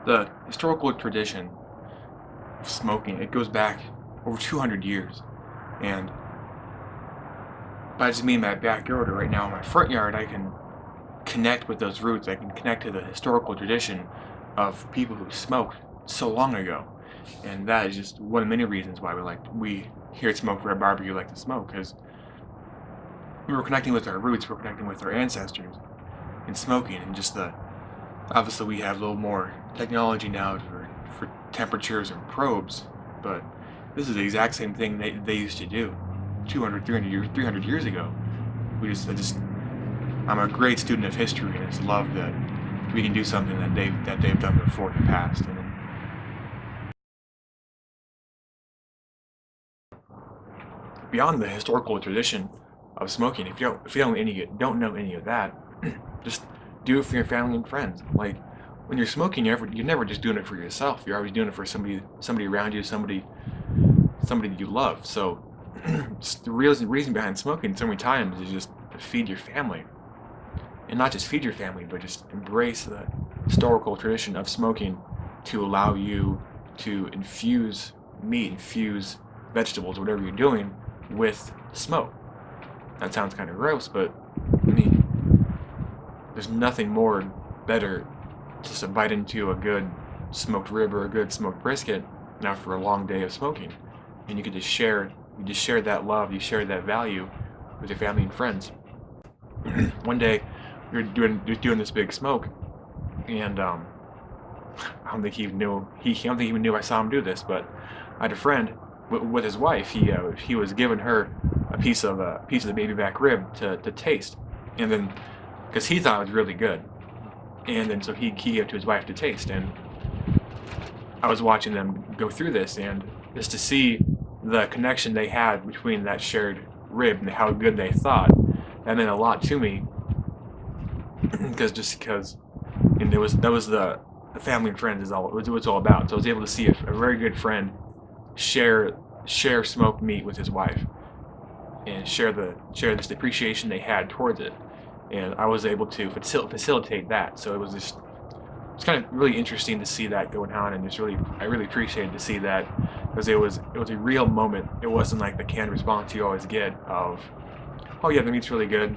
The historical tradition of smoking, it goes back over 200 years. And by just me in my backyard or right now in my front yard, I can connect with those roots. I can connect to the historical tradition of people who smoked so long ago. And that is just one of many reasons why we here at Smoke for a Barbecue like to smoke, because we're connecting with our roots, we're connecting with our ancestors in smoking, and just the obviously we have a little more technology now for temperatures and probes, but this is the exact same thing they used to do 200, 300 years ago. I'm a great student of history, and I just love that we can do something that they've done before in the past. And then beyond the historical tradition of smoking, if you don't know any of that, just do it for your family and friends. Like when you're smoking, you're never just doing it for yourself. You're always doing it for somebody around you, somebody that you love. So the reason behind smoking so many times is just to feed your family, and not just feed your family, but just embrace the historical tradition of smoking to allow you to infuse meat, infuse vegetables, whatever you're doing, with smoke. That sounds kind of gross, but I mean, there's nothing more better just to bite into a good smoked rib or a good smoked brisket after a long day of smoking, and you share that love, you share that value with your family and friends. One day, we were doing this big smoke, and I don't think he even knew I saw him do this, but I had a friend with his wife. He was giving her a piece of the baby back rib to taste, and then because he thought it was really good, and then so he gave it to his wife to taste, and I was watching them go through this, and just to see the connection they had between that shared rib and how good they thought, that meant a lot to me, because and that was the family and friends is all it was all about. So I was able to see a very good friend share smoked meat with his wife, and share this appreciation they had towards it, and I was able to facilitate that. So it's kind of really interesting to see that going on, and I really appreciated to see that, because it was a real moment. It wasn't like the canned response you always get of, oh yeah, the meat's really good,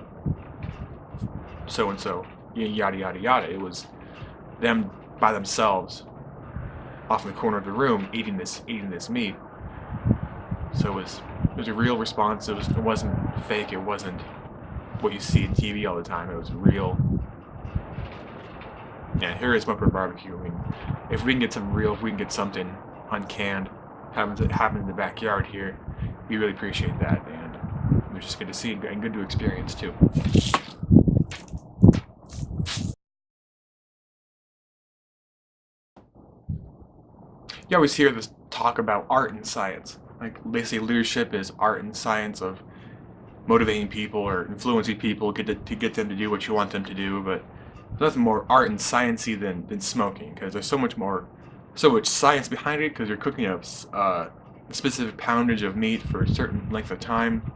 so and so, yada yada yada. It was them by themselves off in the corner of the room eating this meat. So it was a real response. It wasn't fake. It wasn't what you see on TV all the time. It was real. Yeah, here is Smoker Barbecue. I mean, if we can get something real, if we can get something uncanned happen in the backyard here, we really appreciate that, and it was just good to see and good to experience too. You always hear this talk about art and science. Like they say leadership is art and science of motivating people or influencing people to get them to do what you want them to do, but there's nothing more art and sciencey than smoking, because there's so much science behind it, because you're cooking a specific poundage of meat for a certain length of time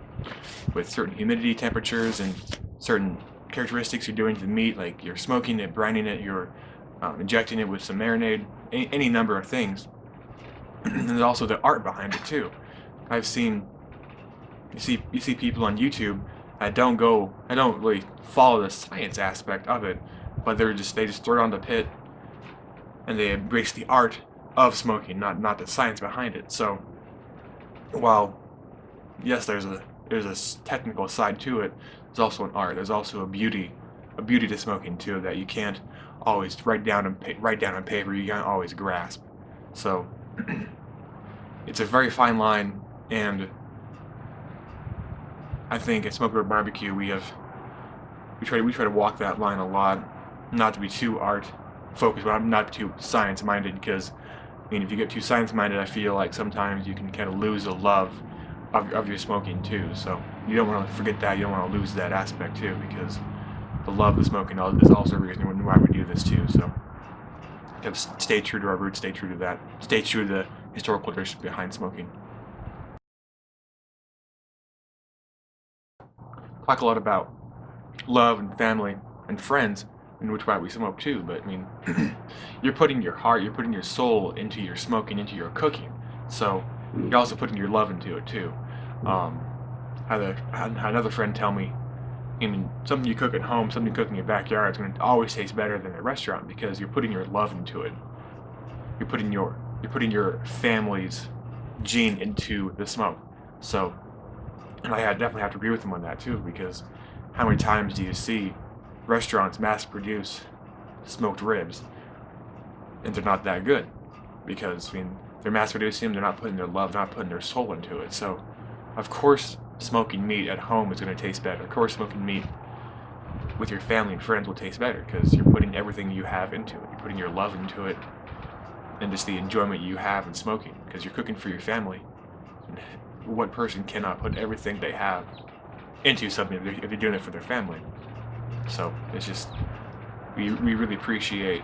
with certain humidity temperatures and certain characteristics you're doing to the meat, like you're smoking it, brining it, you're injecting it with some marinade, any number of things. And there's also the art behind it too. I've seen you see people on YouTube that don't really follow the science aspect of it, but they just throw it on the pit and they embrace the art of smoking, not the science behind it. So while yes, there's a technical side to it, there's also an art. There's also a beauty to smoking too, that you can't always write down on paper. You can't always grasp. So it's a very fine line, and I think at Smoker Barbecue we try to walk that line a lot, not to be too art focused, but not too science minded, because I mean, if you get too science minded, I feel like sometimes you can kind of lose the love of your smoking too. So you don't want to forget that. You don't want to lose that aspect too, because the love of smoking is also a reason why we do this too. So stay true to our roots, stay true to that, stay true to the historical tradition behind smoking. Talk a lot about love and family and friends, in which why we smoke too. But I mean, you're putting your heart, you're putting your soul into your smoking, into your cooking. So you're also putting your love into it too. Um, I had another friend tell me, I mean, something you cook at home, something you cook in your backyard, it's going to always taste better than a restaurant because you're putting your love into it. You're putting your family's gene into the smoke. So, and definitely have to agree with him on that too, because how many times do you see restaurants mass produce smoked ribs and they're not that good? Because I mean, they're mass producing them, they're not putting their love, they're not putting their soul into it. So, of course, smoking meat at home is going to taste better. Of course, smoking meat with your family and friends will taste better because you're putting everything you have into it. You're putting your love into it and just the enjoyment you have in smoking because you're cooking for your family. What person cannot put everything they have into something if they're doing it for their family? So it's just we really appreciate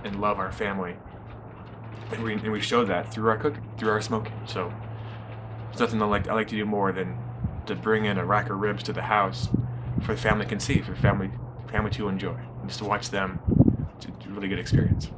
and love our family, and we show that through our cooking, through our smoking. So it's nothing I like to do more than to bring in a rack of ribs to the house for the family can see, for the family to enjoy, and just to watch them. It's a really good experience.